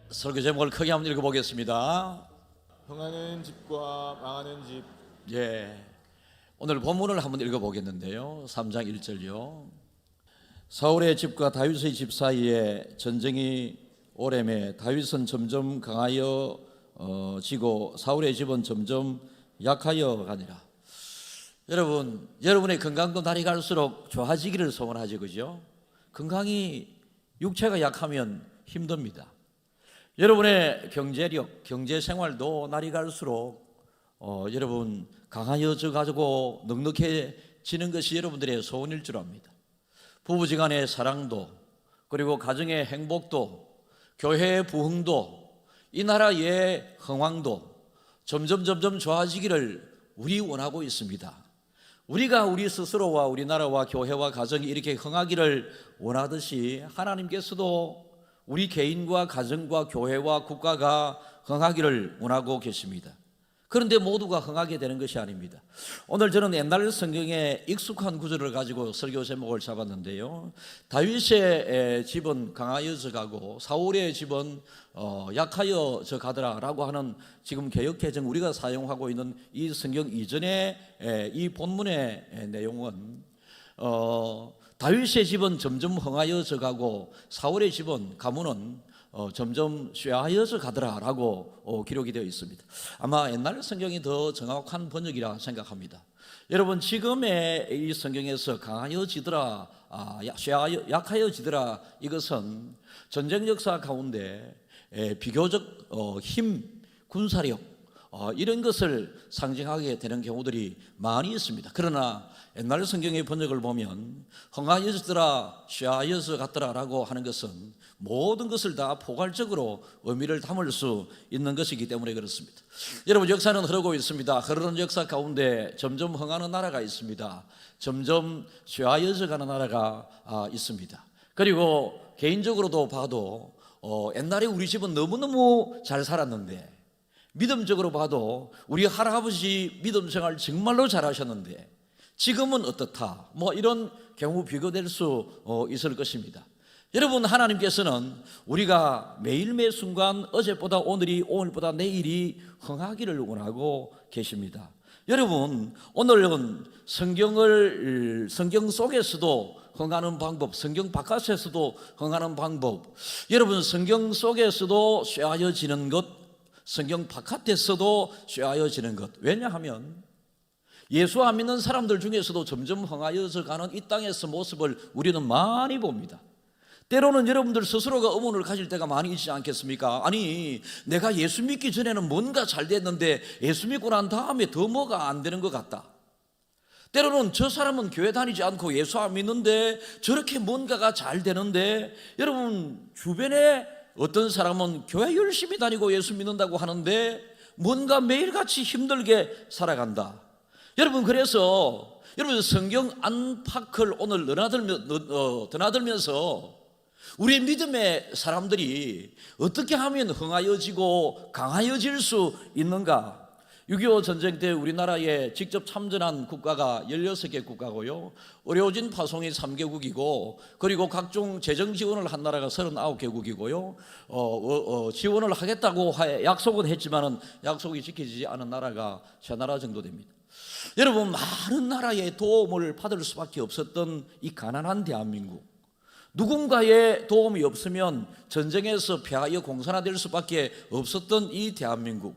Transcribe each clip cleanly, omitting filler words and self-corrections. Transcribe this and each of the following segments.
설교 제목을 크게 한번 읽어보겠습니다. 흥하는 집과 망하는 집. 오늘 본문을 한번 읽어보겠는데요. 3장 1절요. 사울의 집과 다윗의 집 사이에 전쟁이 오래매 다윗은 점점 강하여 지고 사울의 집은 점점 약하여 가니라. 여러분의 건강도 날이 갈수록 좋아지기를 소원하죠, 그죠? 건강이 육체가 약하면 힘듭니다. 여러분의 경제력, 경제생활도 날이 갈수록 여러분 강하여져 가지고 넉넉해지는 것이 여러분들의 소원일 줄 압니다. 부부지간의 사랑도, 그리고 가정의 행복도, 교회의 부흥도, 이 나라의 흥왕도 점점 좋아지기를 우리 원하고 있습니다. 우리가 우리 스스로와 우리나라와 교회와 가정이 이렇게 흥하기를 원하듯이 하나님께서도 우리 개인과 가정과 교회와 국가가 흥하기를 원하고 계십니다. 그런데 모두가 흥하게 되는 것이 아닙니다. 오늘 저는 옛날 성경의 익숙한 구절을 가지고 설교 제목을 잡았는데요. 다윗의 집은 강하여져 가고 사울의 집은 약하여져 가더라라고 하는 지금 개역개정 우리가 사용하고 있는 이 성경 이전의 이 본문의 내용은 다윗의 집은 점점 흥하여져 가고 사울의 집은 가문은 점점 쇠하여져 가더라라고 기록이 되어 있습니다. 아마 옛날 성경이 더 정확한 번역이라 생각합니다. 여러분, 지금의 이 성경에서 강하여지더라, 약하여지더라, 이것은 전쟁 역사 가운데 비교적 힘, 군사력 이런 것을 상징하게 되는 경우들이 많이 있습니다. 그러나 옛날 성경의 번역을 보면 흥하여지더라, 쇠하여져 갔더라라고 하는 것은 모든 것을 다 포괄적으로 의미를 담을 수 있는 것이기 때문에 그렇습니다. 여러분, 역사는 흐르고 있습니다. 흐르는 역사 가운데 점점 흥하는 나라가 있습니다. 점점 쇠하여져 가는 나라가 있습니다. 그리고 개인적으로도 봐도 옛날에 우리 집은 너무너무 잘 살았는데, 믿음적으로 봐도 우리 할아버지 믿음 생활 정말로 잘하셨는데 지금은 어떻다, 이런 경우 비교될 수 있을 것입니다. 여러분, 하나님께서는 우리가 매일 매 순간 어제보다 오늘이, 오늘보다 내일이 흥하기를 원하고 계십니다. 여러분, 오늘은 성경 속에서도 흥하는 방법, 성경 바깥에서도 흥하는 방법, 여러분 성경 속에서도 쇠하여지는 것, 성경 바깥에서도 쇠하여지는 것. 왜냐하면 예수 안 믿는 사람들 중에서도 점점 흥하여져 가는 이 땅에서 모습을 우리는 많이 봅니다. 때로는 여러분들 스스로가 의문을 가질 때가 많이 있지 않겠습니까? 아니, 내가 예수 믿기 전에는 뭔가 잘 됐는데 예수 믿고 난 다음에 더 뭐가 안 되는 것 같다. 때로는 저 사람은 교회 다니지 않고 예수 안 믿는데 저렇게 뭔가가 잘 되는데, 여러분 주변에 어떤 사람은 교회 열심히 다니고 예수 믿는다고 하는데 뭔가 매일같이 힘들게 살아간다. 여러분, 그래서 여러분 성경 안팎을 오늘 드나들면서 우리 믿음의 사람들이 어떻게 하면 흥하여지고 강하여질 수 있는가? 6.25 전쟁 때 우리나라에 직접 참전한 국가가 16개 국가고요, 의료진 파송이 3개국이고, 그리고 각종 재정 지원을 한 나라가 39개국이고요, 지원을 하겠다고 약속은 했지만은 약속이 지켜지지 않은 나라가 3나라 정도 됩니다. 여러분, 많은 나라의 도움을 받을 수밖에 없었던 이 가난한 대한민국, 누군가의 도움이 없으면 전쟁에서 패하여 공산화될 수밖에 없었던 이 대한민국,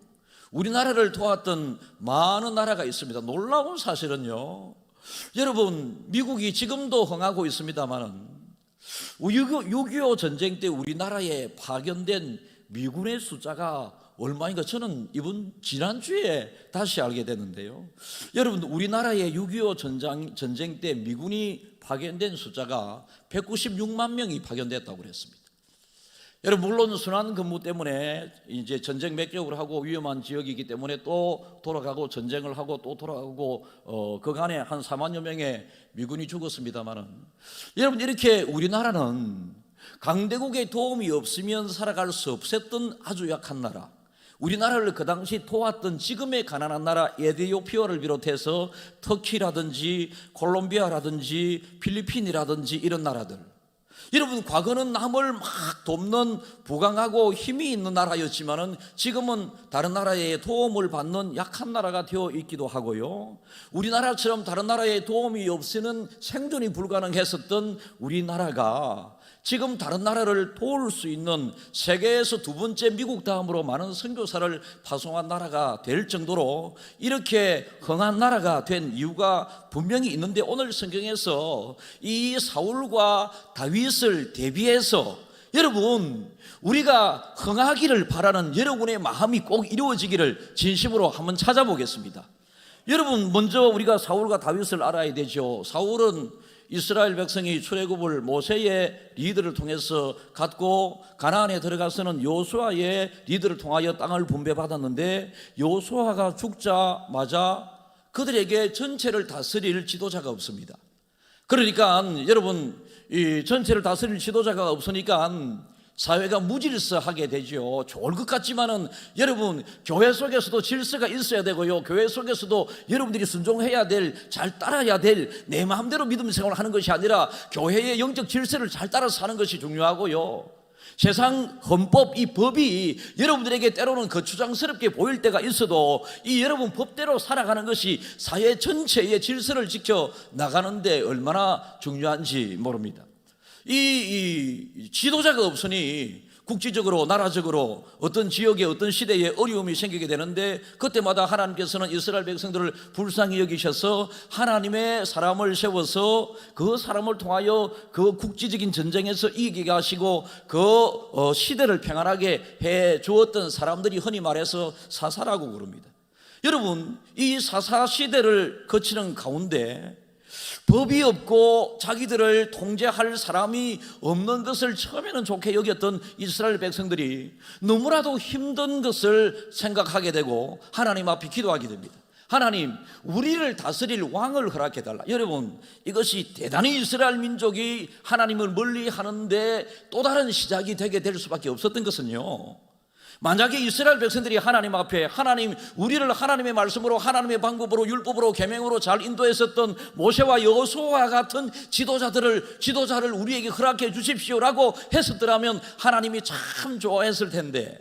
우리나라를 도왔던 많은 나라가 있습니다. 놀라운 사실은요, 여러분 미국이 지금도 흥하고 있습니다만은 6.25 전쟁 때 우리나라에 파견된 미군의 숫자가 얼마인가 저는 지난주에 다시 알게 됐는데요. 여러분, 우리나라의 6.25 전쟁 때 미군이 파견된 숫자가 196만 명이 파견됐다고 그랬습니다. 여러분, 물론 순환 근무 때문에 이제 전쟁 매격을 하고 위험한 지역이기 때문에 또 돌아가고 전쟁을 하고 또 돌아가고 그간에 한 4만여 명의 미군이 죽었습니다만은, 여러분 이렇게 우리나라는 강대국의 도움이 없으면 살아갈 수 없었던 아주 약한 나라, 우리나라를 그 당시 도왔던 지금의 가난한 나라 에티오피아를 비롯해서 터키라든지 콜롬비아라든지 필리핀이라든지 이런 나라들, 여러분, 과거는 남을 막 돕는 부강하고 힘이 있는 나라였지만은 지금은 다른 나라의 도움을 받는 약한 나라가 되어 있기도 하고요. 우리나라처럼 다른 나라의 도움이 없이는 생존이 불가능했었던 우리나라가 지금 다른 나라를 도울 수 있는 세계에서 두 번째 미국 다음으로 많은 선교사를 파송한 나라가 될 정도로 이렇게 흥한 나라가 된 이유가 분명히 있는데, 오늘 성경에서 이 사울과 다윗을 대비해서 여러분, 우리가 흥하기를 바라는 여러분의 마음이 꼭 이루어지기를 진심으로 한번 찾아보겠습니다. 여러분, 먼저 우리가 사울과 다윗을 알아야 되죠. 사울은 이스라엘 백성이 출애굽을 모세의 리더를 통해서 갖고 가나안에 들어가서는 여호수아의 리더를 통하여 땅을 분배받았는데, 여호수아가 죽자마자 그들에게 전체를 다스릴 지도자가 없습니다. 그러니까 여러분, 이 전체를 다스릴 지도자가 없으니까 사회가 무질서하게 되죠. 좋을 것 같지만은 여러분, 교회 속에서도 질서가 있어야 되고요, 교회 속에서도 여러분들이 순종해야 될, 잘 따라야 될, 내 마음대로 믿음 생활을 하는 것이 아니라 교회의 영적 질서를 잘 따라서 사는 것이 중요하고요. 세상 헌법, 이 법이 여러분들에게 때로는 거추장스럽게 보일 때가 있어도 이 여러분 법대로 살아가는 것이 사회 전체의 질서를 지켜 나가는데 얼마나 중요한지 모릅니다. 이 지도자가 없으니 국지적으로, 나라적으로 어떤 지역에 어떤 시대에 어려움이 생기게 되는데, 그때마다 하나님께서는 이스라엘 백성들을 불쌍히 여기셔서 하나님의 사람을 세워서 그 사람을 통하여 그 국지적인 전쟁에서 이기게 하시고 그 시대를 평안하게 해 주었던 사람들이 흔히 말해서 사사라고 그럽니다. 여러분, 이 사사 시대를 거치는 가운데 법이 없고 자기들을 통제할 사람이 없는 것을 처음에는 좋게 여겼던 이스라엘 백성들이 너무나도 힘든 것을 생각하게 되고 하나님 앞에 기도하게 됩니다. 하나님, 우리를 다스릴 왕을 허락해달라. 여러분, 이것이 대단히 이스라엘 민족이 하나님을 멀리 하는데 또 다른 시작이 되게 될 수밖에 없었던 것은요, 만약에 이스라엘 백성들이 하나님 앞에, 하나님, 우리를 하나님의 말씀으로, 하나님의 방법으로, 율법으로, 계명으로 잘 인도했었던 모세와 여호수아와 같은 지도자를 우리에게 허락해 주십시오라고 했었더라면 하나님이 참 좋아했을 텐데,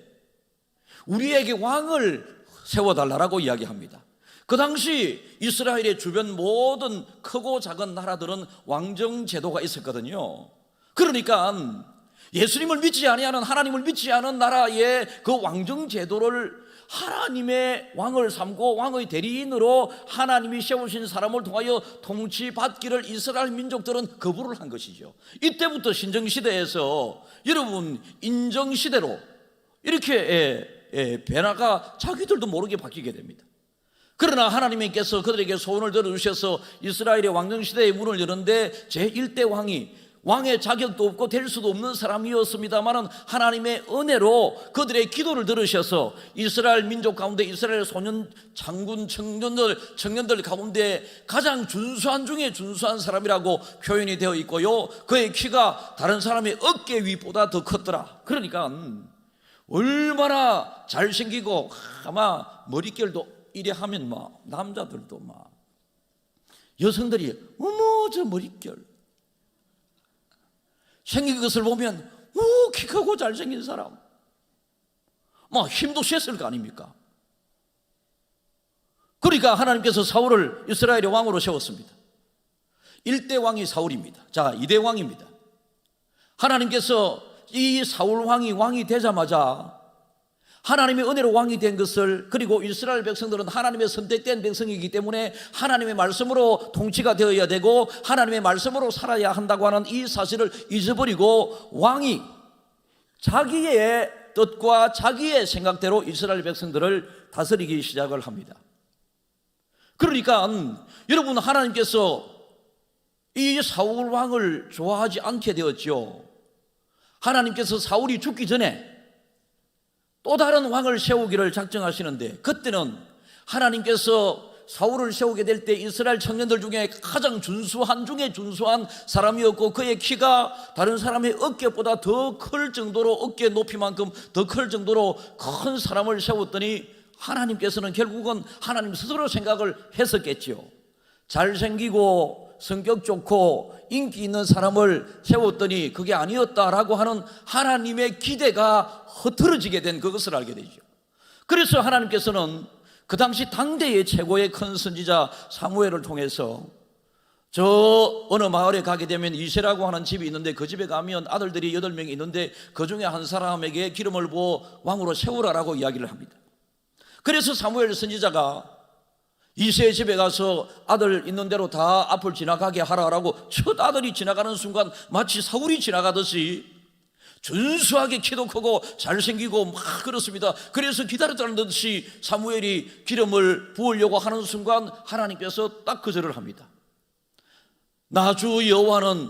우리에게 왕을 세워달라고 이야기합니다. 그 당시 이스라엘의 주변 모든 크고 작은 나라들은 왕정 제도가 있었거든요. 그러니까 예수님을 믿지 아니하는, 하나님을 믿지 않은 나라의 그 왕정 제도를 하나님의 왕을 삼고 왕의 대리인으로 하나님이 세우신 사람을 통하여 통치받기를 이스라엘 민족들은 거부를 한 것이죠. 이때부터 신정시대에서 여러분, 인정시대로 이렇게 변화가 자기들도 모르게 바뀌게 됩니다. 그러나 하나님께서 그들에게 소원을 들어주셔서 이스라엘의 왕정시대의 문을 여는데, 제1대 왕의 자격도 없고 될 수도 없는 사람이었습니다만 하나님의 은혜로 그들의 기도를 들으셔서 이스라엘 민족 가운데, 이스라엘 소년, 장군, 청년들 가운데 가장 준수한 중에 준수한 사람이라고 표현이 되어 있고요, 그의 키가 다른 사람의 어깨 위보다 더 컸더라. 그러니까 얼마나 잘생기고, 아마 머릿결도 이래 하면 막 남자들도 막, 여성들이 어머 저 머릿결 생긴 것을 보면 키 크고 잘생긴 사람, 막 힘도 셌을 거 아닙니까? 그러니까 하나님께서 사울을 이스라엘의 왕으로 세웠습니다. 1대 왕이 사울입니다. 자, 2대 왕입니다. 하나님께서 이 사울 왕이 되자마자 하나님의 은혜로 왕이 된 것을, 그리고 이스라엘 백성들은 하나님의 선택된 백성이기 때문에 하나님의 말씀으로 통치가 되어야 되고 하나님의 말씀으로 살아야 한다고 하는 이 사실을 잊어버리고 왕이 자기의 뜻과 자기의 생각대로 이스라엘 백성들을 다스리기 시작을 합니다. 그러니까 여러분, 하나님께서 이 사울 왕을 좋아하지 않게 되었죠. 하나님께서 사울이 죽기 전에 또 다른 왕을 세우기를 작정하시는데, 그때는 하나님께서 사울을 세우게 될 때 이스라엘 청년들 중에 가장 준수한 중에 준수한 사람이었고, 그의 키가 다른 사람의 어깨보다 더 클 정도로, 어깨 높이만큼 더 클 정도로 큰 사람을 세웠더니 하나님께서는 결국은 하나님 스스로 생각을 했었겠지요. 잘생기고 성격 좋고 인기 있는 사람을 세웠더니 그게 아니었다라고 하는 하나님의 기대가 흐트러지게 된 그것을 알게 되죠. 그래서 하나님께서는 그 당시 당대의 최고의 큰 선지자 사무엘을 통해서 저 어느 마을에 가게 되면 이세라고 하는 집이 있는데 그 집에 가면 아들들이 8명이 있는데 그 중에 한 사람에게 기름을 부어 왕으로 세우라라고 이야기를 합니다. 그래서 사무엘 선지자가 이세의 집에 가서 아들 있는 대로 다 앞을 지나가게 하라라고 첫 아들이 지나가는 순간 마치 사울이 지나가듯이 준수하게 키도 크고 잘생기고 막 그렇습니다. 그래서 기다렸다는 듯이 사무엘이 기름을 부으려고 하는 순간 하나님께서 딱 거절을 합니다. 나 주 여호와는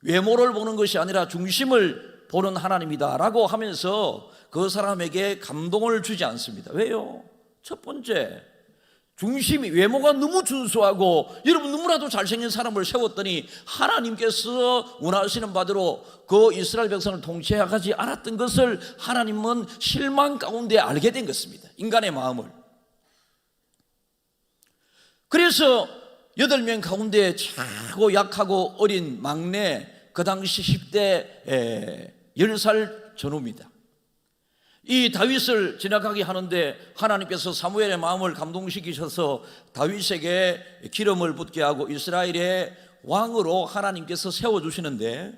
외모를 보는 것이 아니라 중심을 보는 하나님이다 라고 하면서 그 사람에게 감동을 주지 않습니다. 왜요? 첫 번째, 중심이 외모가 너무 준수하고 여러분 너무나도 잘생긴 사람을 세웠더니 하나님께서 원하시는 바대로 그 이스라엘 백성을 통치하지 않았던 것을 하나님은 실망 가운데 알게 된 것입니다. 인간의 마음을. 그래서 8명 가운데 차고 약하고 어린 막내, 그 당시 10대 10살 전후입니다. 이 다윗을 지나가게 하는데 하나님께서 사무엘의 마음을 감동시키셔서 다윗에게 기름을 붓게 하고 이스라엘의 왕으로 하나님께서 세워주시는데,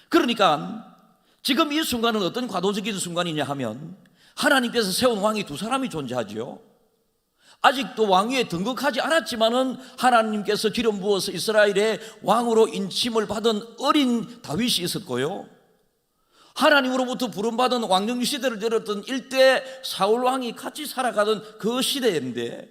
그러니까 지금 이 순간은 어떤 과도적인 순간이냐 하면 하나님께서 세운 왕이 2사람이 존재하죠. 아직도 왕위에 등극하지 않았지만은 하나님께서 기름 부어서 이스라엘의 왕으로 인침을 받은 어린 다윗이 있었고요, 하나님으로부터 부름받은 왕정 시대를 열었던 일대 사울 왕이 같이 살아가던 그 시대인데,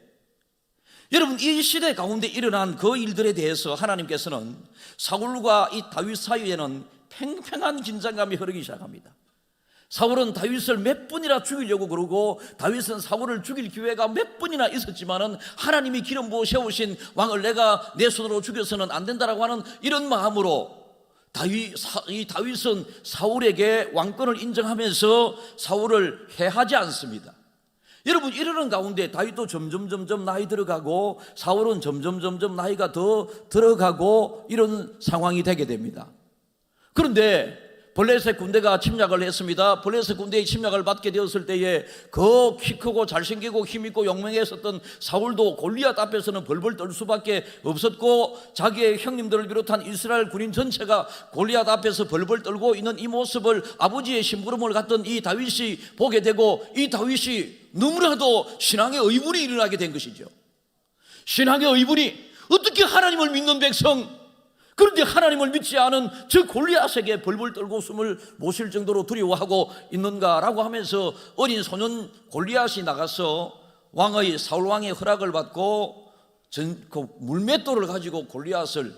여러분 이 시대 가운데 일어난 그 일들에 대해서 하나님께서는 사울과 이 다윗 사이에는 팽팽한 긴장감이 흐르기 시작합니다. 사울은 다윗을 몇 번이나 죽이려고 그러고 다윗은 사울을 죽일 기회가 몇 번이나 있었지만은 하나님이 기름 부어 세우신 왕을 내가 내 손으로 죽여서는 안 된다라고 하는 이런 마음으로 이 다윗은 사울에게 왕권을 인정하면서 사울을 해하지 않습니다. 여러분 이러는 가운데 다윗도 점점 나이 들어가고 사울은 점점 나이가 더 들어가고 이런 상황이 되게 됩니다. 그런데 블레셋 군대가 침략을 했습니다. 블레셋 군대의 침략을 받게 되었을 때에 그 키 크고 잘생기고 힘있고 용맹했었던 사울도 골리앗 앞에서는 벌벌 떨 수밖에 없었고, 자기의 형님들을 비롯한 이스라엘 군인 전체가 골리앗 앞에서 벌벌 떨고 있는 이 모습을 아버지의 심부름을 갔던 이 다윗이 보게 되고, 이 다윗이 너무나도 신앙의 의문이 일어나게 된 것이죠. 신앙의 의문이, 어떻게 하나님을 믿는 백성, 그런데 하나님을 믿지 않은 저 골리앗에게 벌벌 떨고 숨을 못 쉴 정도로 두려워하고 있는가라고 하면서 어린 소년 골리앗이 나가서 사울 왕의 허락을 받고 그 물맷돌을 가지고 골리앗을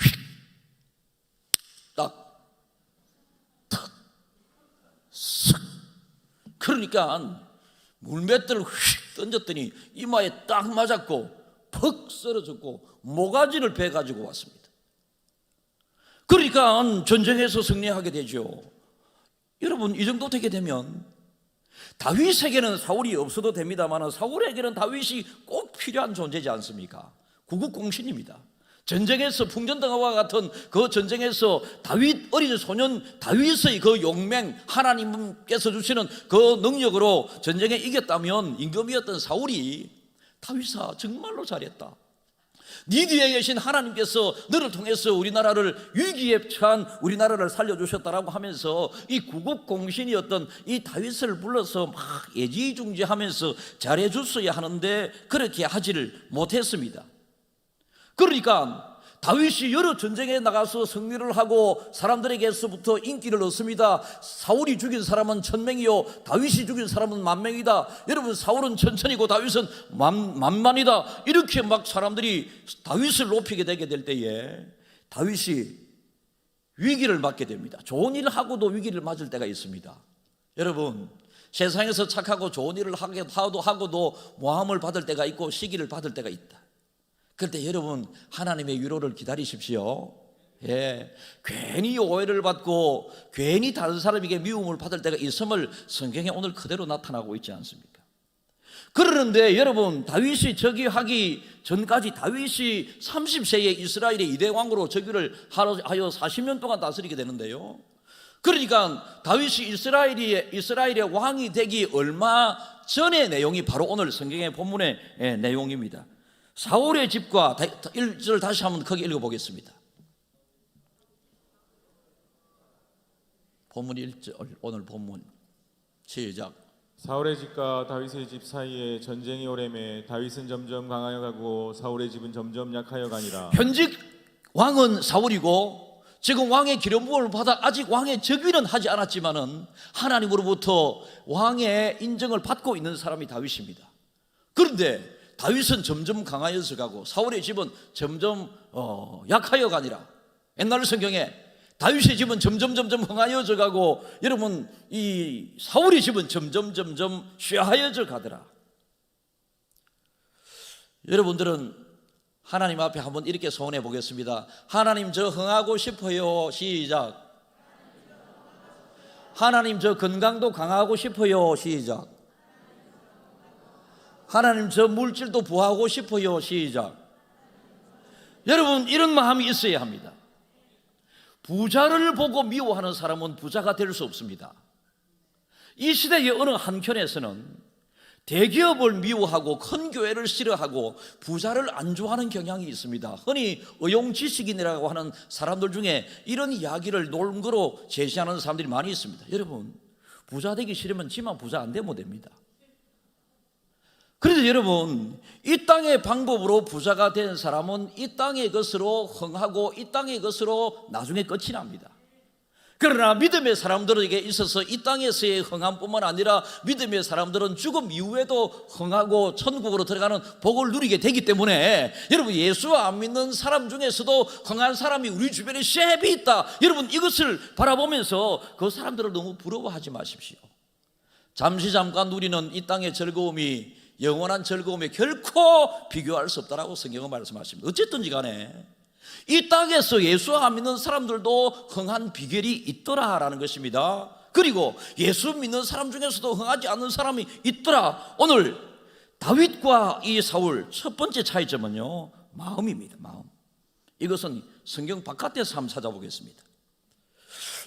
휙, 딱, 탁, 쓱. 그러니까 물맷돌을 휙 던졌더니 이마에 딱 맞았고 퍽 쓰러졌고 모가지를 베가지고 왔습니다. 그러니까 전쟁에서 승리하게 되죠. 여러분 이 정도 되게 되면 다윗에게는 사울이 없어도 됩니다만 사울에게는 다윗이 꼭 필요한 존재지 않습니까? 구국공신입니다. 전쟁에서 풍전등화와 같은 그 전쟁에서 다윗 어린 소년 다윗의 그 용맹, 하나님께서 주시는 그 능력으로 전쟁에 이겼다면 임금이었던 사울이 다윗아 정말로 잘했다, 네 뒤에 계신 하나님께서 너를 통해서 우리나라를 위기에 처한 우리나라를 살려주셨다라고 하면서 이 구국공신이었던 이 다윗을 불러서 막 애지중지하면서 잘해줬어야 하는데 그렇게 하지를 못했습니다. 그러니까 다윗이 여러 전쟁에 나가서 승리를 하고 사람들에게서부터 인기를 얻습니다. 사울이 죽인 사람은 1000명이요 다윗이 죽인 사람은 10,000명이다. 여러분 사울은 1000이고 다윗은 만만이다. 이렇게 막 사람들이 다윗을 높이게 되게 될 때에 다윗이 위기를 맞게 됩니다. 좋은 일을 하고도 위기를 맞을 때가 있습니다. 여러분 세상에서 착하고 좋은 일을 하고도 모함을 받을 때가 있고 시기를 받을 때가 있다. 그럴 때 여러분 하나님의 위로를 기다리십시오. 괜히 오해를 받고 괜히 다른 사람에게 미움을 받을 때가 있음을 성경에 오늘 그대로 나타나고 있지 않습니까? 그러는데 여러분, 다윗이 즉위하기 전까지 다윗이 30세에 이스라엘의 2대 왕으로 즉위를 하여 40년 동안 다스리게 되는데요. 그러니까 다윗이 이스라엘의 왕이 되기 얼마 전의 내용이 바로 오늘 성경의 본문의 내용입니다. 사울의 집과 1절 다시 한번 크게 읽어보겠습니다. 본문 1절, 오늘 본문 시작. 사울의 집과 다윗의 집 사이에 전쟁이 오래매 다윗은 점점 강하여 가고 사울의 집은 점점 약하여 가니라. 현직 왕은 사울이고 지금 왕의 기름 부음을 받아 아직 왕의 즉위는 하지 않았지만은 하나님으로부터 왕의 인정을 받고 있는 사람이 다윗입니다. 그런데 다윗은 점점 강하여서 가고 사울의 집은 점점 약하여 가니라. 옛날 성경에 다윗의 집은 점점 흥하여져 가고 여러분 이 사울의 집은 점점 쇠하여져 가더라. 여러분들은 하나님 앞에 한번 이렇게 소원해 보겠습니다. 하나님, 저 흥하고 싶어요. 시작. 하나님, 저 건강도 강하고 싶어요. 시작. 하나님, 저 물질도 부하고 싶어요. 시작. 여러분, 이런 마음이 있어야 합니다. 부자를 보고 미워하는 사람은 부자가 될 수 없습니다. 이 시대의 어느 한켠에서는 대기업을 미워하고 큰 교회를 싫어하고 부자를 안 좋아하는 경향이 있습니다. 흔히 의용지식인이라고 하는 사람들 중에 이런 이야기를 논거로 제시하는 사람들이 많이 있습니다. 여러분, 부자 되기 싫으면 지만 부자 안 되면 됩니다. 그런데 여러분, 이 땅의 방법으로 부자가 된 사람은 이 땅의 것으로 흥하고 이 땅의 것으로 나중에 끝이 납니다. 그러나 믿음의 사람들에게 있어서 이 땅에서의 흥함뿐만 아니라 믿음의 사람들은 죽음 이후에도 흥하고 천국으로 들어가는 복을 누리게 되기 때문에 여러분, 예수 안 믿는 사람 중에서도 흥한 사람이 우리 주변에 쉐입이 있다. 여러분, 이것을 바라보면서 그 사람들을 너무 부러워하지 마십시오. 잠깐 누리는 이 땅의 즐거움이 영원한 즐거움에 결코 비교할 수 없다라고 성경은 말씀하십니다. 어쨌든지 간에 이 땅에서 예수 안 믿는 사람들도 흥한 비결이 있더라라는 것입니다. 그리고 예수 믿는 사람 중에서도 흥하지 않는 사람이 있더라. 오늘 다윗과 이 사울 첫 번째 차이점은요, 마음입니다. 마음. 이것은 성경 바깥에서 한번 찾아보겠습니다.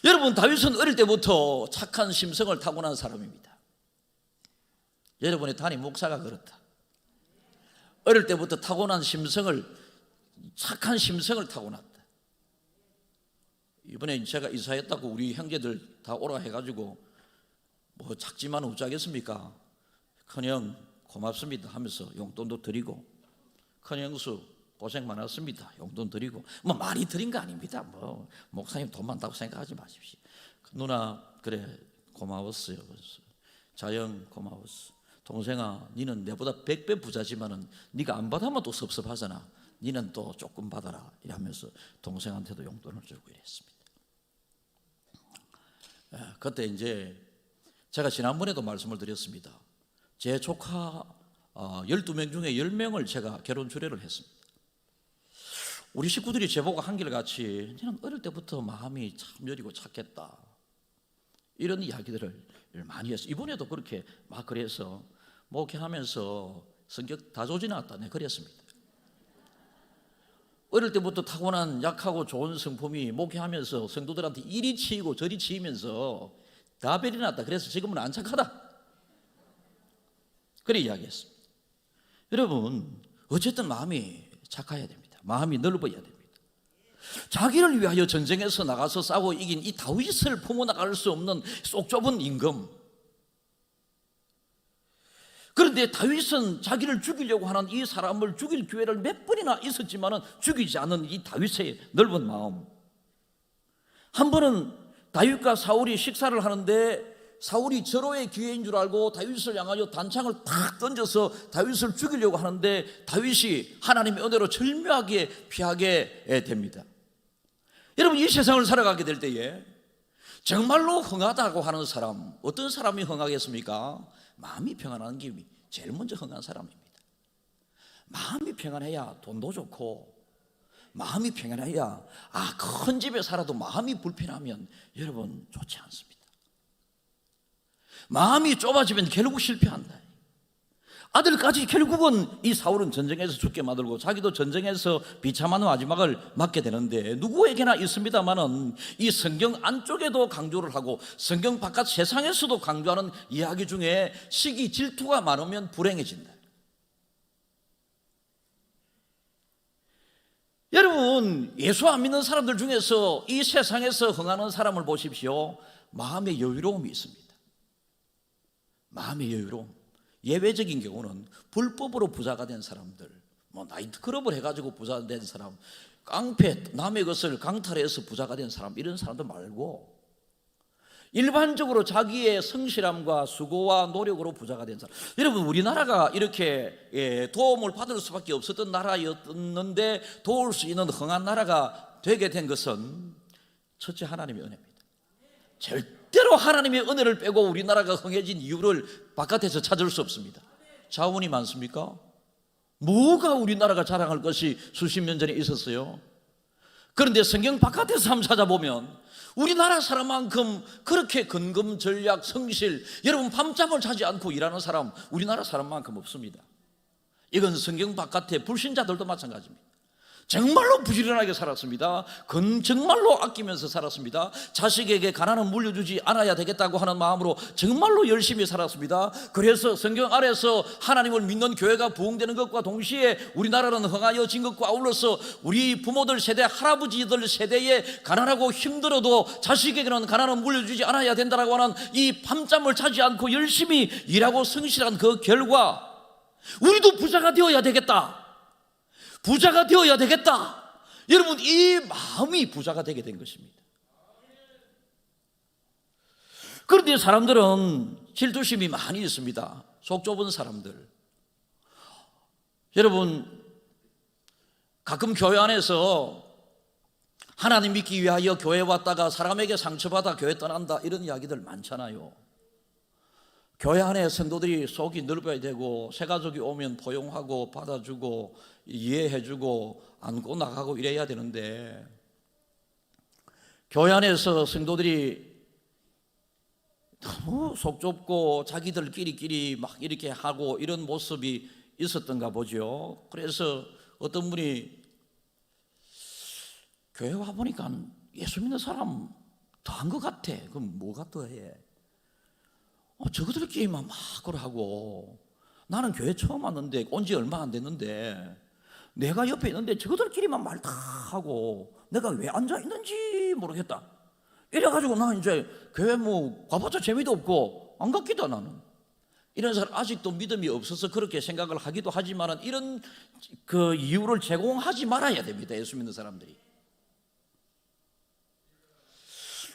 여러분, 다윗은 어릴 때부터 착한 심성을 타고난 사람입니다. 여러분의 담임 목사가 그렇다. 어릴 때부터 타고난 착한 심성을 타고났다. 이번에 제가 이사했다고 우리 형제들 다 오라 해가지고 뭐 작지만 어쩌겠습니까? 큰형 고맙습니다 하면서 용돈도 드리고, 큰형수 고생 많았습니다 용돈 드리고, 뭐 많이 드린 거 아닙니다. 뭐 목사님 돈 많다고 생각하지 마십시오. 누나 그래 고마웠어요. 자영 고마웠어. 동생아, 니는 내보다 100배 부자지만은 네가 안 받으면 또 섭섭하잖아. 니는 또 조금 받아라 이러면서 동생한테도 용돈을 주고 이랬습니다. 그때 이제 제가 지난번에도 말씀을 드렸습니다. 제 조카 12명 중에 10명을 제가 결혼 주례를 했습니다. 우리 식구들이 제보고 한결같이 니는 어릴 때부터 마음이 참 여리고 착했다, 이런 이야기들을 많이 했어요. 이번에도 그렇게 막 그래서 목회하면서 성격 다 조지나왔다 네 그랬습니다. 어릴 때부터 타고난 약하고 좋은 성품이 목회하면서 성도들한테 이리 치이고 저리 치이면서 다 별이 났다. 그래서 지금은 안 착하다, 그래 이야기했습니다. 여러분, 어쨌든 마음이 착해야 됩니다. 마음이 넓어야 됩니다. 자기를 위하여 전쟁에서 나가서 싸워 이긴 이 다윗을 품어나갈 수 없는 쏙 좁은 임금. 그런데 다윗은 자기를 죽이려고 하는 이 사람을 죽일 기회를 몇 번이나 있었지만은 죽이지 않은 이 다윗의 넓은 마음. 한 번은 다윗과 사울이 식사를 하는데 사울이 절호의 기회인 줄 알고 다윗을 향하여 단창을 탁 던져서 다윗을 죽이려고 하는데 다윗이 하나님의 은혜로 절묘하게 피하게 됩니다. 여러분, 이 세상을 살아가게 될 때에 정말로 흥하다고 하는 사람, 어떤 사람이 흥하겠습니까? 마음이 평안한 게 제일 먼저 흥한 사람입니다. 마음이 평안해야 돈도 좋고, 마음이 평안해야 큰 집에 살아도 마음이 불편하면 여러분 좋지 않습니다. 마음이 좁아지면 결국 실패한다. 아들까지 결국은 이 사울은 전쟁에서 죽게 만들고 자기도 전쟁에서 비참한 마지막을 맞게 되는데, 누구에게나 있습니다마는 이 성경 안쪽에도 강조를 하고 성경 바깥 세상에서도 강조하는 이야기 중에 시기 질투가 많으면 불행해진다. 여러분, 예수 안 믿는 사람들 중에서 이 세상에서 흥하는 사람을 보십시오. 마음의 여유로움이 있습니다. 마음의 여유로움. 예외적인 경우는 불법으로 부자가 된 사람들, 뭐 나이트클럽을 해가지고 부자 된 사람, 깡패, 남의 것을 강탈해서 부자가 된 사람, 이런 사람들 말고 일반적으로 자기의 성실함과 수고와 노력으로 부자가 된 사람. 여러분, 우리나라가 이렇게 도움을 받을 수밖에 없었던 나라였는데 도울 수 있는 흥한 나라가 되게 된 것은 첫째 하나님의 은혜입니다. 절대로 하나님의 은혜를 빼고 우리나라가 흥해진 이유를 바깥에서 찾을 수 없습니다. 자원이 많습니까? 뭐가 우리나라가 자랑할 것이 수십 년 전에 있었어요? 그런데 성경 바깥에서 한번 찾아보면 우리나라 사람만큼 그렇게 근검, 전략, 성실, 여러분 밤잠을 자지 않고 일하는 사람 우리나라 사람만큼 없습니다. 이건 성경 바깥의 불신자들도 마찬가지입니다. 정말로 부지런하게 살았습니다. 정말로 아끼면서 살았습니다. 자식에게 가난은 물려주지 않아야 되겠다고 하는 마음으로 정말로 열심히 살았습니다. 그래서 성경 아래서 하나님을 믿는 교회가 부흥되는 것과 동시에 우리나라는 흥하여진 것과 아울러서 우리 부모들 세대, 할아버지들 세대에 가난하고 힘들어도 자식에게는 가난은 물려주지 않아야 된다고 하는 이 밤잠을 자지 않고 열심히 일하고 성실한 그 결과 우리도 부자가 되어야 되겠다, 부자가 되어야 되겠다. 여러분, 이 마음이 부자가 되게 된 것입니다. 그런데 사람들은 질투심이 많이 있습니다. 속 좁은 사람들. 여러분, 가끔 교회 안에서 하나님 믿기 위하여 교회 왔다가 사람에게 상처받아 교회 떠난다, 이런 이야기들 많잖아요. 교회 안에 성도들이 속이 넓어야 되고 새가족이 오면 포용하고 받아주고 이해해주고 안고 나가고 이래야 되는데, 교회 안에서 성도들이 너무 속 좁고 자기들끼리 막 이렇게 하고 이런 모습이 있었던가 보죠. 그래서 어떤 분이 교회 와보니까 예수 믿는 사람 더한 것 같아. 그럼 뭐가 더해? 저것들끼리만 막 하고, 나는 교회 처음 왔는데 온 지 얼마 안 됐는데 내가 옆에 있는데 저것들끼리만 말 다 하고 내가 왜 앉아 있는지 모르겠다. 이래가지고 나 이제 교회 뭐 가봤자 재미도 없고 안 갔기다. 나는 이런 사람 아직도 믿음이 없어서 그렇게 생각을 하기도 하지만 이런 그 이유를 제공하지 말아야 됩니다. 예수 믿는 사람들이.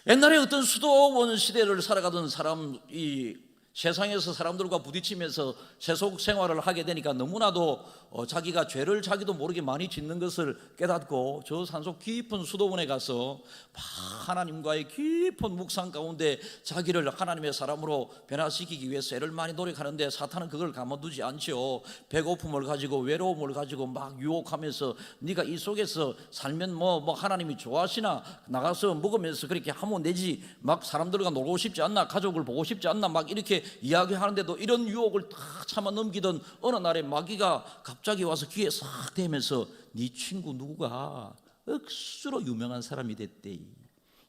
옛날에 어떤 수도원 시대를 살아가던 사람이 세상에서 사람들과 부딪히면서 세속 생활을 하게 되니까 너무나도 자기가 죄를 자기도 모르게 많이 짓는 것을 깨닫고 저 산속 깊은 수도원에 가서 하나님과의 깊은 묵상 가운데 자기를 하나님의 사람으로 변화시키기 위해서 애를 많이 노력하는데 사탄은 그걸 가만두지 않죠. 배고픔을 가지고 외로움을 가지고 막 유혹하면서 네가 이 속에서 살면 뭐 하나님이 좋아하시나, 나가서 먹으면서 그렇게 하면 되지, 막 사람들과 놀고 싶지 않나, 가족을 보고 싶지 않나, 막 이렇게 이야기하는데도 이런 유혹을 다 참아 넘기던 어느 날에 마귀가 갑자기 와서 귀에 싹 대면서 네 친구 누구가 억수로 유명한 사람이 됐대,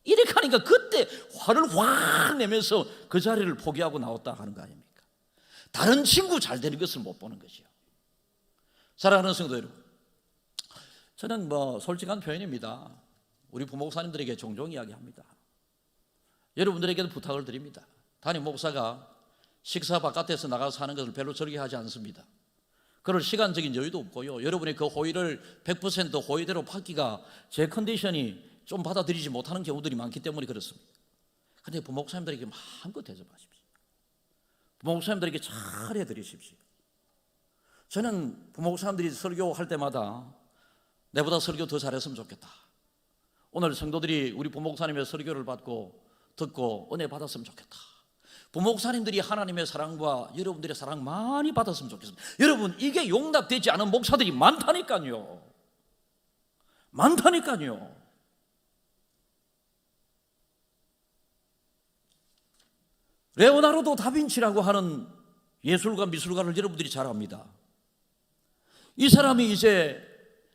이렇게 하니까 그때 화를 확 내면서 그 자리를 포기하고 나왔다 하는 거 아닙니까? 다른 친구 잘 되는 것을 못 보는 것이요. 사랑하는 성도 여러분, 저는 솔직한 표현입니다. 우리 부목사님들에게 종종 이야기합니다. 여러분들에게도 부탁을 드립니다. 담임 목사가 식사 바깥에서 나가서 하는 것을 별로 즐겨하지 않습니다. 그럴 시간적인 여유도 없고요. 여러분의 그 호의를 100% 호의대로 받기가 제 컨디션이 좀 받아들이지 못하는 경우들이 많기 때문에 그렇습니다. 그런데 부목사님들에게 마음껏 대접하십시오. 부목사님들에게 잘해 드리십시오. 저는 부목사님들이 설교할 때마다 내보다 설교 더 잘했으면 좋겠다, 오늘 성도들이 우리 부목사님의 설교를 듣고 은혜 받았으면 좋겠다, 부목사님들이 하나님의 사랑과 여러분들의 사랑 많이 받았으면 좋겠습니다. 여러분, 이게 용납되지 않은 목사들이 많다니까요. 레오나르도 다빈치라고 하는 예술가 미술가를 여러분들이 잘 압니다. 이 사람이 이제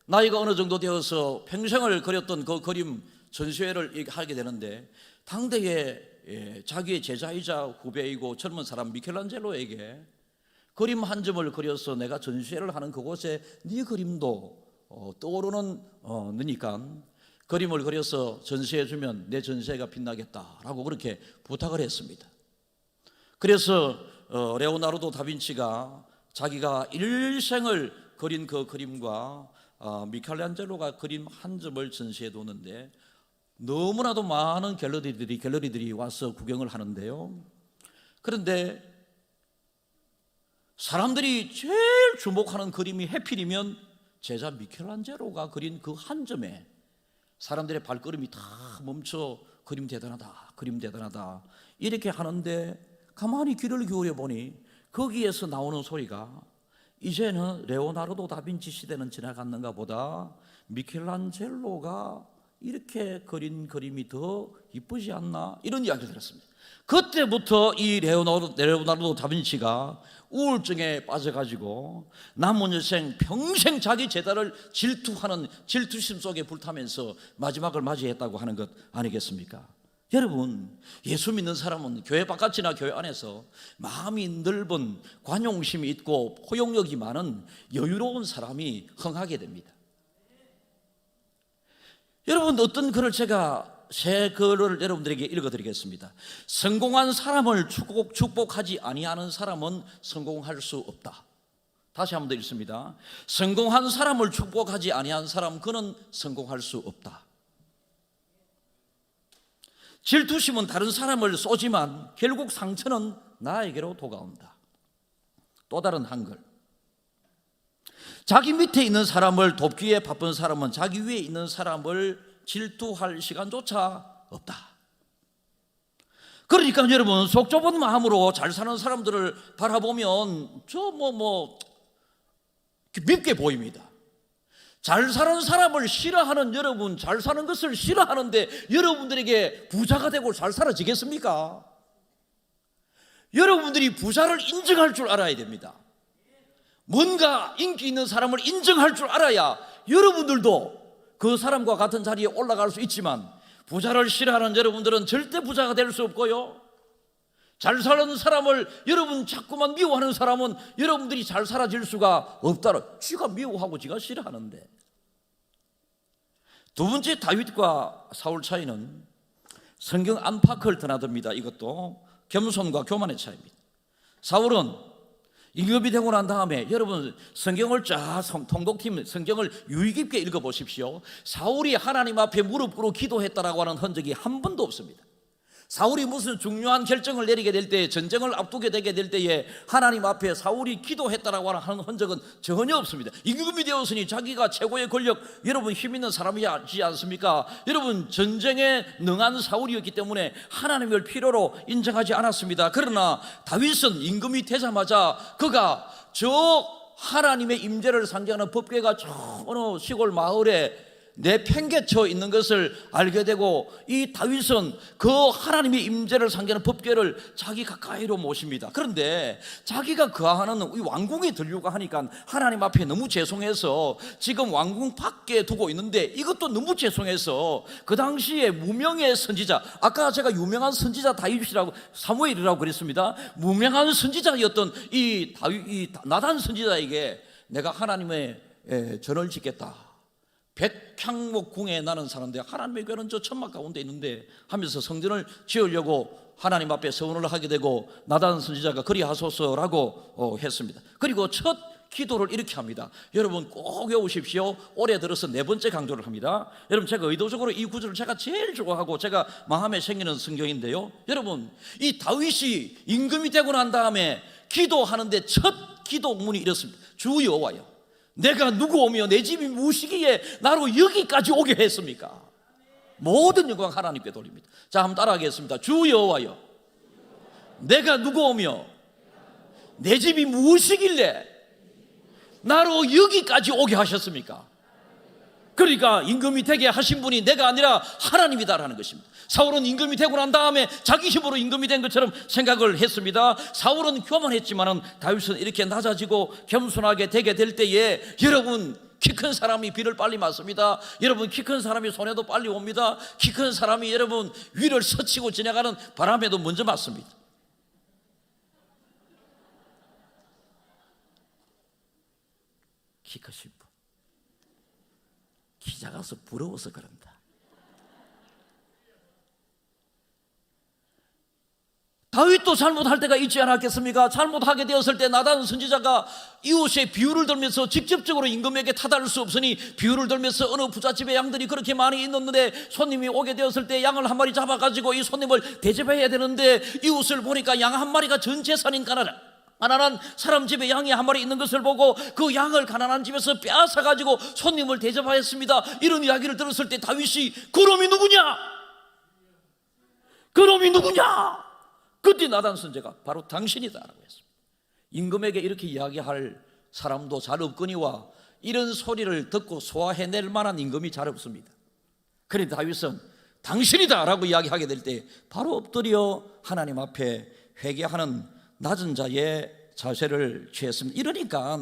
나이가 어느 정도 되어서 평생을 그렸던 그 그림 전시회를 하게 되는데, 당대에 자기의 제자이자 후배이고 젊은 사람 미켈란젤로에게 그림 한 점을 그려서 내가 전시회를 하는 그곳에 네 그림도 떠오르는 느니까 그림을 그려서 전시해 주면 내 전시회가 빛나겠다라고 그렇게 부탁을 했습니다. 그래서 레오나르도 다빈치가 자기가 일생을 그린 그 그림과 미켈란젤로가 그림 한 점을 전시해 두는데, 너무나도 많은 갤러리들이 와서 구경을 하는데요. 그런데 사람들이 제일 주목하는 그림이 해필이면 제자 미켈란젤로가 그린 그 한 점에 사람들의 발걸음이 다 멈춰 그림 대단하다, 그림 대단하다 이렇게 하는데, 가만히 귀를 기울여 보니 거기에서 나오는 소리가 이제는 레오나르도 다빈치 시대는 지나갔는가 보다, 미켈란젤로가 이렇게 그린 그림이 더 이쁘지 않나, 이런 이야기를 들었습니다. 그때부터 이 레오나르도 다빈치가 우울증에 빠져가지고 남은 여생 평생 자기 제자를 질투하는 질투심 속에 불타면서 마지막을 맞이했다고 하는 것 아니겠습니까? 여러분, 예수 믿는 사람은 교회 바깥이나 교회 안에서 마음이 넓은, 관용심이 있고 포용력이 많은 여유로운 사람이 흥하게 됩니다. 여러분, 어떤 글을 제가 새 글을 여러분들에게 읽어드리겠습니다. 성공한 사람을 축복하지 아니하는 사람은 성공할 수 없다. 다시 한번 더 읽습니다. 성공한 사람을 축복하지 아니한 사람, 그는 성공할 수 없다. 질투심은 다른 사람을 쏘지만 결국 상처는 나에게로 돌아온다. 또 다른 한글, 자기 밑에 있는 사람을 돕기에 바쁜 사람은 자기 위에 있는 사람을 질투할 시간조차 없다. 그러니까 여러분, 속 좁은 마음으로 잘 사는 사람들을 바라보면 밉게 보입니다. 잘 사는 사람을 싫어하는 여러분, 잘 사는 것을 싫어하는데 여러분들에게 부자가 되고 잘 살아지겠습니까? 여러분들이 부자를 인정할 줄 알아야 됩니다. 뭔가 인기 있는 사람을 인정할 줄 알아야 여러분들도 그 사람과 같은 자리에 올라갈 수 있지만, 부자를 싫어하는 여러분들은 절대 부자가 될 수 없고요, 잘 사는 사람을 여러분 자꾸만 미워하는 사람은 여러분들이 잘 살아질 수가 없다. 지가 미워하고 지가 싫어하는데. 두 번째, 다윗과 사울 차이는 성경 안팎을 드나듭니다. 이것도 겸손과 교만의 차이입니다. 사울은 임금이 되고 난 다음에, 여러분 성경을 쫙 통독팀 성경을 유의 깊게 읽어보십시오. 사울이 하나님 앞에 무릎 꿇고 기도했다라고 하는 흔적이 한 번도 없습니다. 사울이 무슨 중요한 결정을 내리게 될 때, 전쟁을 앞두게 되게 될 때에 하나님 앞에 사울이 기도했다라고 하는 흔적은 전혀 없습니다. 임금이 되었으니 자기가 최고의 권력, 여러분 힘 있는 사람이지 않습니까? 여러분 전쟁에 능한 사울이었기 때문에 하나님을 필요로 인정하지 않았습니다. 그러나 다윗은 임금이 되자마자 그가 저 하나님의 임재를 상징하는 법궤가 저 어느 시골 마을에 내팽개쳐 있는 것을 알게 되고, 이 다윗은 그 하나님의 임재를 상징하는 법궤를 자기 가까이로 모십니다. 그런데 자기가 거하는 이 왕궁에 들려고 하니까 하나님 앞에 너무 죄송해서 지금 왕궁 밖에 두고 있는데, 이것도 너무 죄송해서 그 당시에 무명의 선지자, 아까 제가 유명한 선지자 다윗이라고, 사무엘이라고 그랬습니다. 무명한 선지자였던 이 나단 선지자에게 내가 하나님의 전을 짓겠다, 백향목 궁에 나는 사는데 하나님의 교회는 저 천막 가운데 있는데 하면서 성전을 지으려고 하나님 앞에 서원을 하게 되고, 나단 선지자가 그리하소서라고 했습니다. 그리고 첫 기도를 이렇게 합니다. 여러분 꼭 외우십시오. 올해 들어서 네 번째 강조를 합니다. 여러분, 제가 의도적으로 이 구절을 제가 제일 좋아하고 제가 마음에 생기는 성경인데요, 여러분 이 다윗이 임금이 되고 난 다음에 기도하는데 첫 기도문이 이렇습니다. 주 여호와여, 내가 누구 오며 내 집이 무엇이기에 나로 여기까지 오게 했습니까? 모든 영광 하나님께 돌립니다. 자, 한번 따라하겠습니다. 주 여호와여, 내가 누구 오며 내 집이 무엇이길래 나로 여기까지 오게 하셨습니까? 그러니까 임금이 되게 하신 분이 내가 아니라 하나님이다라는 것입니다. 사울은 임금이 되고 난 다음에 자기 힘으로 임금이 된 것처럼 생각을 했습니다. 사울은 교만했지만은 다윗은 이렇게 낮아지고 겸손하게 되게 될 때에 여러분, 키 큰 사람이 비를 빨리 맞습니다. 여러분, 키 큰 사람이 손해도 빨리 옵니다. 키 큰 사람이 여러분 위를 스치고 지나가는 바람에도 먼저 맞습니다. 키 크신 분, 키 작아서 부러워서 그런다. 다윗도 잘못할 때가 있지 않았겠습니까? 잘못하게 되었을 때 나단 선지자가 이웃의 비유를 들면서 직접적으로 임금에게 타달을 수 없으니 비유를 들면서 어느 부잣집에 양들이 그렇게 많이 있는데 손님이 오게 되었을 때 양을 한 마리 잡아가지고 이 손님을 대접해야 되는데 이웃을 보니까 양 한 마리가 전 재산인 가난한 사람 집에 양이 한 마리 있는 것을 보고 그 양을 가난한 집에서 빼앗아가지고 손님을 대접하였습니다. 이런 이야기를 들었을 때 다윗이 그놈이 누구냐? 그놈이 누구냐? 그때 나단 선지자가 바로 당신이다라고 했습니다. 임금에게 이렇게 이야기할 사람도 잘 없거니와 이런 소리를 듣고 소화해낼 만한 임금이 잘 없습니다. 그런데 다윗은 당신이다라고 이야기하게 될 때 바로 엎드려 하나님 앞에 회개하는 낮은 자의 자세를 취했습니다. 이러니까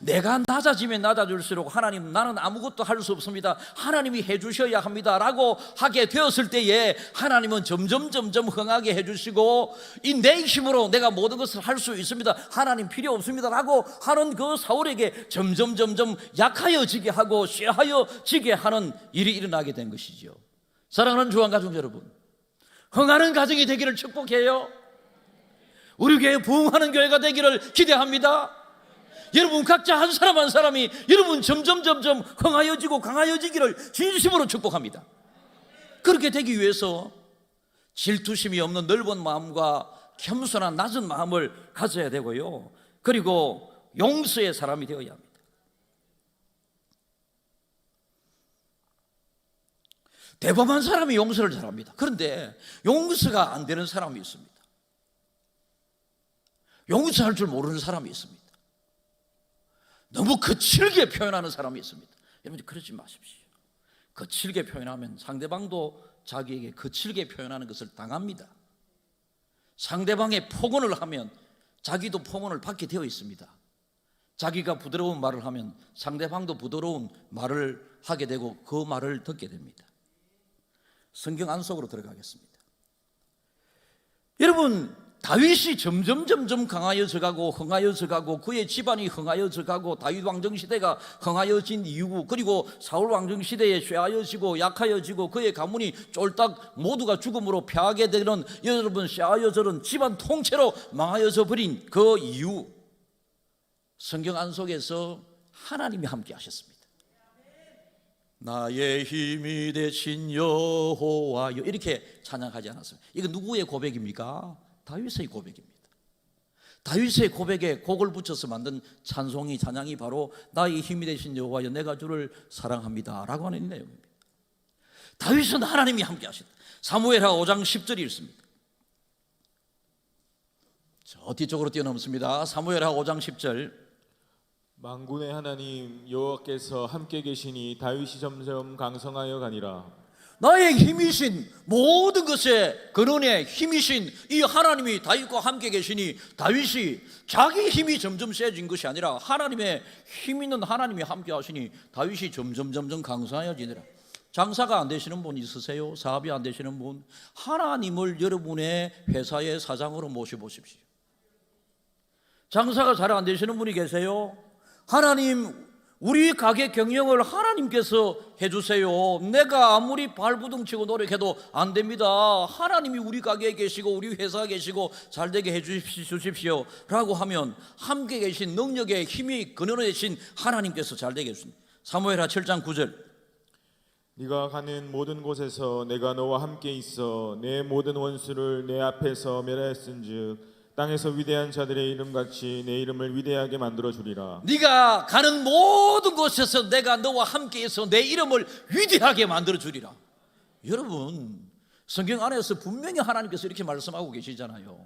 내가 낮아지면 낮아질수록 하나님, 나는 아무것도 할 수 없습니다, 하나님이 해주셔야 합니다 라고 하게 되었을 때에 하나님은 점점 흥하게 해주시고 이 내 힘으로 내가 모든 것을 할 수 있습니다, 하나님 필요 없습니다 라고 하는 그 사울에게 점점 약하여지게 하고 쇠하여지게 하는 일이 일어나게 된 것이죠. 사랑하는 주안가족 여러분, 흥하는 가정이 되기를 축복해요. 우리 교회 부흥하는 교회가 되기를 기대합니다. 여러분 각자 한 사람 한 사람이 여러분 점점 흥하여지고 강하여지기를 진심으로 축복합니다. 그렇게 되기 위해서 질투심이 없는 넓은 마음과 겸손한 낮은 마음을 가져야 되고요, 그리고 용서의 사람이 되어야 합니다. 대범한 사람이 용서를 잘합니다. 그런데 용서가 안 되는 사람이 있습니다. 용서할 줄 모르는 사람이 있습니다. 너무 거칠게 표현하는 사람이 있습니다. 여러분 그러지 마십시오. 거칠게 표현하면 상대방도 자기에게 거칠게 표현하는 것을 당합니다. 상대방의 폭언을 하면 자기도 폭언을 받게 되어 있습니다. 자기가 부드러운 말을 하면 상대방도 부드러운 말을 하게 되고 그 말을 듣게 됩니다. 성경 안속으로 들어가겠습니다. 여러분, 다윗이 점점 강하여져 가고 흥하여져 가고 그의 집안이 흥하여져 가고 다윗 왕정 시대가 흥하여진 이유, 그리고 사울 왕정 시대에 쇠하여지고 약하여지고 그의 가문이 쫄딱 모두가 죽음으로 패하게 되는 여러분 쇠하여져는 집안 통째로 망하여져 버린 그 이유, 성경 안속에서 하나님이 함께 하셨습니다. 나의 힘이 되신 여호와여, 이렇게 찬양하지 않았습니다. 이거 누구의 고백입니까? 다윗의 고백입니다. 다윗의 고백에 곡을 붙여서 만든 찬송이, 찬양이 바로 나의 힘이 되신 여호와여 내가 주를 사랑합니다 라고 하는 내용입니다. 다윗은 하나님이 함께 하셨다. 사무엘하 5장 10절이 있습니다. 저 뒤쪽으로 뛰어넘습니다. 사무엘하 5장 10절. 만군의 하나님 여호와께서 함께 계시니 다윗이 점점 강성하여 가니라. 나의 힘이신, 모든 것의 근원의 힘이신 이 하나님이 다윗과 함께 계시니 다윗이 자기 힘이 점점 세진 것이 아니라 하나님의 힘 있는 하나님이 함께 하시니 다윗이 점점 강성하여지니라. 장사가 안 되시는 분 있으세요? 사업이 안 되시는 분, 하나님을 여러분의 회사의 사장으로 모셔보십시오. 장사가 잘 안 되시는 분이 계세요? 하나님, 우리 가게 경영을 하나님께서 해주세요. 내가 아무리 발부둥치고 노력해도 안 됩니다. 하나님이 우리 가게에 계시고 우리 회사에 계시고 잘되게 해주십시오 라고 하면 함께 계신 능력의 힘이 근원이 되신 하나님께서 잘되게 해주십니다. 사무엘하 7장 9절. 네가 가는 모든 곳에서 내가 너와 함께 있어 내 모든 원수를 내 앞에서 멸하였은즉 땅에서 위대한 자들의 이름같이 내 이름을 위대하게 만들어 주리라. 네가 가는 모든 곳에서 내가 너와 함께해서 내 이름을 위대하게 만들어 주리라. 여러분, 성경 안에서 분명히 하나님께서 이렇게 말씀하고 계시잖아요.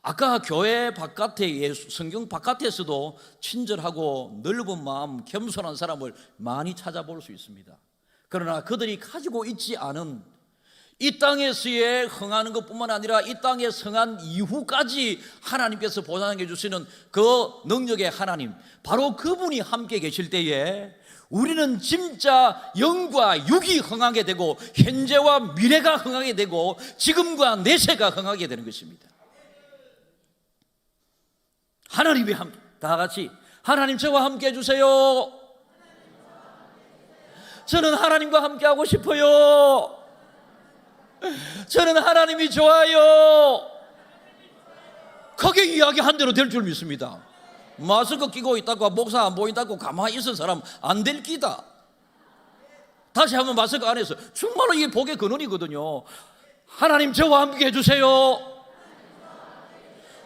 아까 교회 바깥에 성경 바깥에서도 친절하고 넓은 마음, 겸손한 사람을 많이 찾아볼 수 있습니다. 그러나 그들이 가지고 있지 않은 이 땅에서의 흥하는 것뿐만 아니라 이 땅에 성한 이후까지 하나님께서 보장해 주시는 그 능력의 하나님, 바로 그분이 함께 계실 때에 우리는 진짜 영과 육이 흥하게 되고 현재와 미래가 흥하게 되고 지금과 내세가 흥하게 되는 것입니다. 하나님이 함께, 다 같이 하나님 저와 함께 해주세요. 저는 하나님과 함께 하고 싶어요. 저는 하나님이 좋아요. 크게 이야기한 대로 될 줄 믿습니다. 마스크 끼고 있다고 목사 안 보인다고 가만히 있을 사람 안 될 끼다. 다시 한번 마스크 안에서 정말로 이게 복의 근원이거든요. 하나님 저와 함께 해주세요.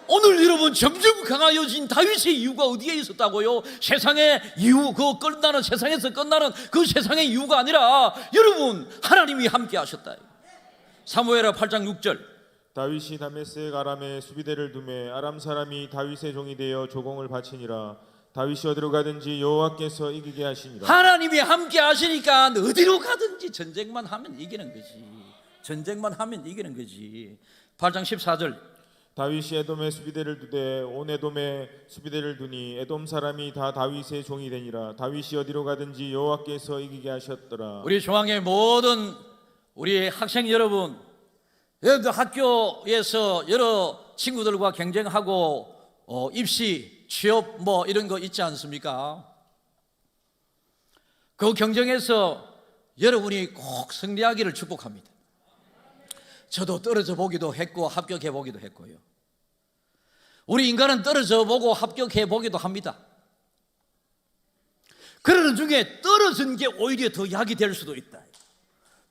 오늘 여러분 점점 강하여진 다윗의 이유가 어디에 있었다고요? 세상의 이유, 그 끝나는 세상에서 끝나는 그 세상의 이유가 아니라 여러분 하나님이 함께 하셨다. 사무엘하 8장 6절. 다윗이 다메섹 아람에 수비대를 두매 아람 사람이 다윗의 종이 되어 조공을 바치니라. 다윗이 어디로 가든지 여호와께서 이기게 하시니라. 하나님이 함께 하시니까 어디로 가든지 전쟁만 하면 이기는 거지. 전쟁만 하면 이기는 거지. 8장 14절. 다윗이 에돔에 수비대를 두되 온 에돔에 수비대를 두니 에돔 사람이 다 다윗의 종이 되니라. 다윗이 어디로 가든지 여호와께서 이기게 하셨더라. 우리 중앙의 모든 우리 학생 여러분, 여러분들 학교에서 여러 친구들과 경쟁하고 입시, 취업 뭐 이런 거 있지 않습니까? 그 경쟁에서 여러분이 꼭 승리하기를 축복합니다. 저도 떨어져 보기도 했고 합격해 보기도 했고요. 우리 인간은 떨어져 보고 합격해 보기도 합니다. 그러는 중에 떨어진 게 오히려 더 약이 될 수도 있다.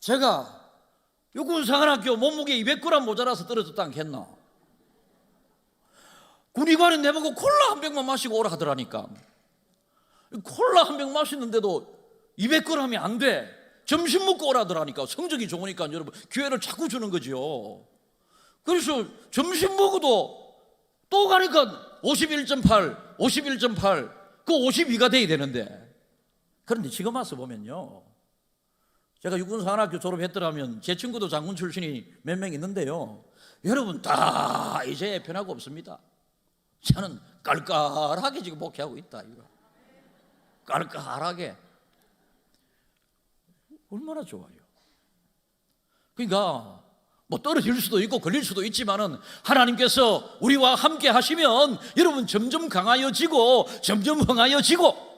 제가 육군사관학교 몸무게 200g 모자라서 떨어졌다 않겠나? 군의관이 내보고 콜라 한 병만 마시고 오라 하더라니까. 콜라 한 병 마시는데도 200g이 안 돼. 점심 먹고 오라더라니까. 성적이 좋으니까 여러분 기회를 자꾸 주는 거죠. 그래서 점심 먹어도 또 가니까 51.8, 51.8, 그 52가 돼야 되는데. 그런데 지금 와서 보면요, 제가 육군사관학교 졸업했더라면 제 친구도 장군 출신이 몇 명 있는데요, 여러분 다 이제 변화가 없습니다. 저는 깔깔하게 지금 목회하고 있다. 이거 깔깔하게. 얼마나 좋아요. 그러니까 뭐 떨어질 수도 있고 걸릴 수도 있지만은 하나님께서 우리와 함께 하시면 여러분 점점 강하여지고 점점 흥하여지고,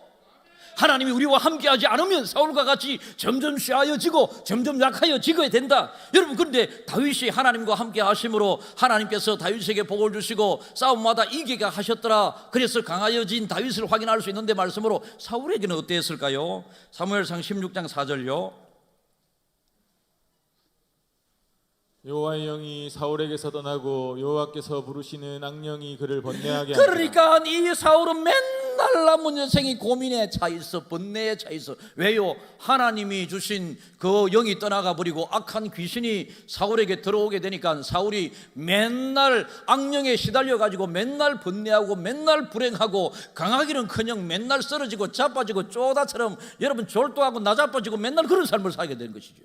하나님이 우리와 함께하지 않으면 사울과 같이 점점 쉬어지고 점점 약하여지게 된다. 여러분, 그런데 다윗이 하나님과 함께 하심으로 하나님께서 다윗에게 복을 주시고 싸움마다 이기게 하셨더라. 그래서 강하여진 다윗을 확인할 수 있는데, 말씀으로 사울에게는 어땠을까요? 사무엘상 16장 4절요. 여호와의 영이 사울에게서 떠나고 여호와께서 부르시는 악령이 그를 번뇌하게 하니라. 그러니까 이 사울은 맨날 남은 여생이 고민에 차 있어, 번뇌에 차 있어. 왜요? 하나님이 주신 그 영이 떠나가 버리고 악한 귀신이 사울에게 들어오게 되니까 사울이 맨날 악령에 시달려 가지고 맨날 번뇌하고 맨날 불행하고, 강하기는커녕 맨날 쓰러지고 자빠지고 쪼다처럼 여러분 졸도하고 나자빠지고 맨날 그런 삶을 살게 되는 것이죠.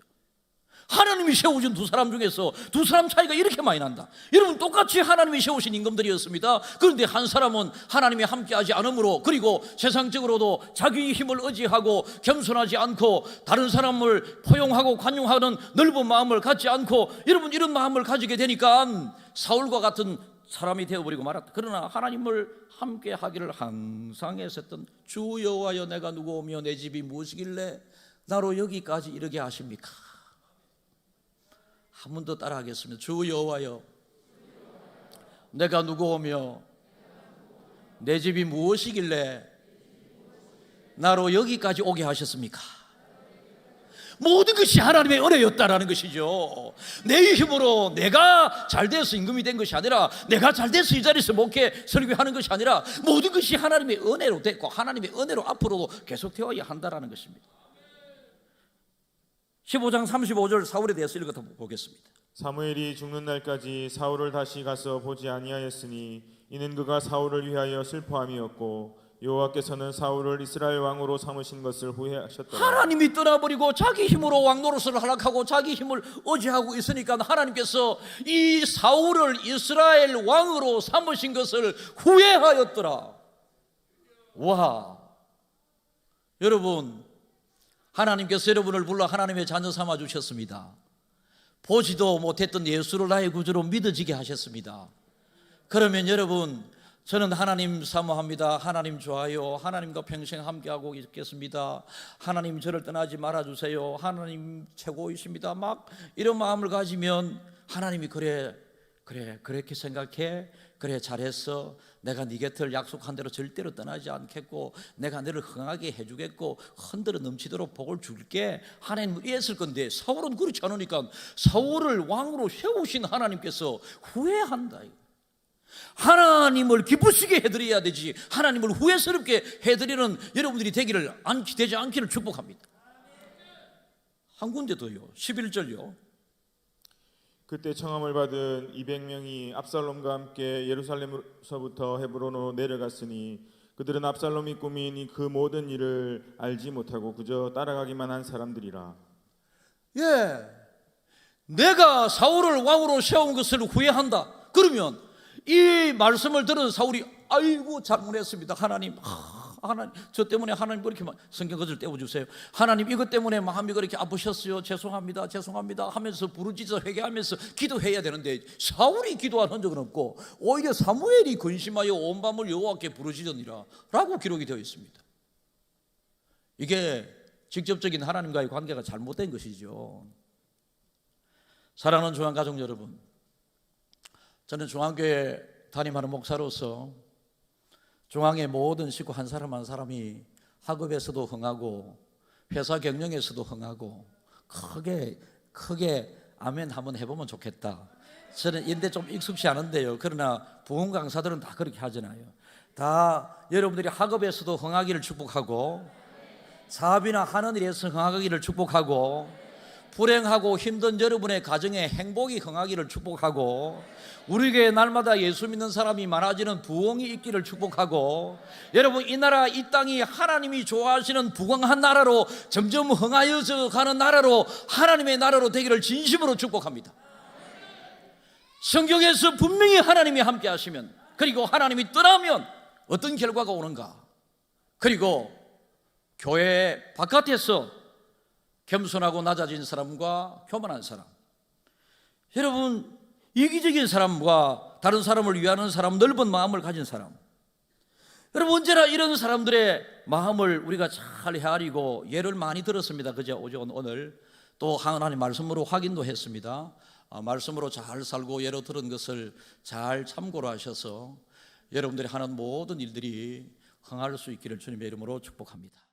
하나님이 세우신 두 사람 중에서 두 사람 차이가 이렇게 많이 난다. 여러분, 똑같이 하나님이 세우신 임금들이었습니다. 그런데 한 사람은 하나님이 함께하지 않으므로, 그리고 세상적으로도 자기 힘을 의지하고 겸손하지 않고 다른 사람을 포용하고 관용하는 넓은 마음을 갖지 않고, 여러분 이런 마음을 가지게 되니까 사울과 같은 사람이 되어버리고 말았다. 그러나 하나님을 함께하기를 항상 애썼던 주 여호와여, 내가 누구오며 내 집이 무엇이길래 나로 여기까지 이르게 하십니까? 한 번 더 따라하겠습니다. 주 여호와여, 내가 누구오며 내 집이 무엇이길래 나로 여기까지 오게 하셨습니까? 모든 것이 하나님의 은혜였다라는 것이죠. 내 힘으로 내가 잘 돼서 임금이 된 것이 아니라, 내가 잘 돼서 이 자리에서 목회 설교하는 것이 아니라, 모든 것이 하나님의 은혜로 됐고 하나님의 은혜로 앞으로도 계속 되어야 한다라는 것입니다. 15장 35절 사울에 대해서 읽어보겠습니다. 사무엘이 죽는 날까지 사울을 다시 가서 보지 아니하였으니 이는 그가 사울을 위하여 슬퍼함이었고 여호와께서는 사울을 이스라엘 왕으로 삼으신 것을 후회하셨더라. 하나님이 떠나버리고 자기 힘으로 왕 노릇을 하락하고 자기 힘을 의지하고 있으니까 하나님께서 이 사울을 이스라엘 왕으로 삼으신 것을 후회하였더라. 와, 여러분, 하나님께서 여러분을 불러 하나님의 자녀 삼아 주셨습니다. 보지도 못했던 예수를 나의 구주로 믿어지게 하셨습니다. 그러면 여러분, 저는 하나님 사모합니다. 하나님 좋아요. 하나님과 평생 함께하고 있겠습니다. 하나님 저를 떠나지 말아주세요. 하나님 최고이십니다. 막 이런 마음을 가지면 하나님이 그렇게 생각해. 그래 잘했어. 내가 네 곁을 약속한 대로 절대로 떠나지 않겠고 내가 너를 흥하게 해주겠고 흔들어 넘치도록 복을 줄게. 하나님은 이랬을 건데 사울은 그렇지 않으니까 사울을 왕으로 세우신 하나님께서 후회한다. 하나님을 기쁘시게 해드려야 되지 하나님을 후회스럽게 해드리는 여러분들이 되지 않기를 축복합니다. 한 군데 더요. 11절요. 그때 청함을 받은 200명이 압살롬과 함께 예루살렘에서부터 헤브론으로 내려갔으니 그들은 압살롬이 꾸민 그 모든 일을 알지 못하고 그저 따라가기만 한 사람들이라. 예, 내가 사울을 왕으로 세운 것을 후회한다. 그러면 이 말씀을 들은 사울이 아이고 잘못했습니다. 하나님, 하나님 저 때문에 하나님 그렇게 성경 것을 떼어주세요. 하나님 이것 때문에 마음이 그렇게 아프셨어요. 죄송합니다. 죄송합니다 하면서 부르짖어 회개하면서 기도해야 되는데 사울이 기도한 흔적은 없고 오히려 사무엘이 근심하여 온 밤을 여호와께 부르짖으니라 라고 기록이 되어 있습니다. 이게 직접적인 하나님과의 관계가 잘못된 것이죠. 사랑하는 중앙가족 여러분, 저는 중앙교회 담임하는 목사로서 중앙의 모든 식구 한 사람 한 사람이 학업에서도 흥하고 회사 경영에서도 흥하고 크게 아멘 한번 해보면 좋겠다. 저는 인데 좀 익숙치 않은데요. 그러나 부흥 강사들은 다 그렇게 하잖아요. 다 여러분들이 학업에서도 흥하기를 축복하고 사업이나 하는 일에서 흥하기를 축복하고 불행하고 힘든 여러분의 가정에 행복이 흥하기를 축복하고 우리 교회 날마다 예수 믿는 사람이 많아지는 부흥이 있기를 축복하고 여러분 이 나라 이 땅이 하나님이 좋아하시는 부강한 나라로 점점 흥하여져 가는 나라로 하나님의 나라로 되기를 진심으로 축복합니다. 성경에서 분명히 하나님이 함께 하시면 그리고 하나님이 떠나면 어떤 결과가 오는가, 그리고 교회 바깥에서 겸손하고 낮아진 사람과 교만한 사람, 여러분 이기적인 사람과 다른 사람을 위하는 사람, 넓은 마음을 가진 사람, 여러분 언제나 이런 사람들의 마음을 우리가 잘 헤아리고 예를 많이 들었습니다. 그저 오늘 또 하나님 말씀으로 확인도 했습니다. 말씀으로 잘 살고 예로 들은 것을 잘 참고로 하셔서 여러분들이 하는 모든 일들이 흥할 수 있기를 주님의 이름으로 축복합니다.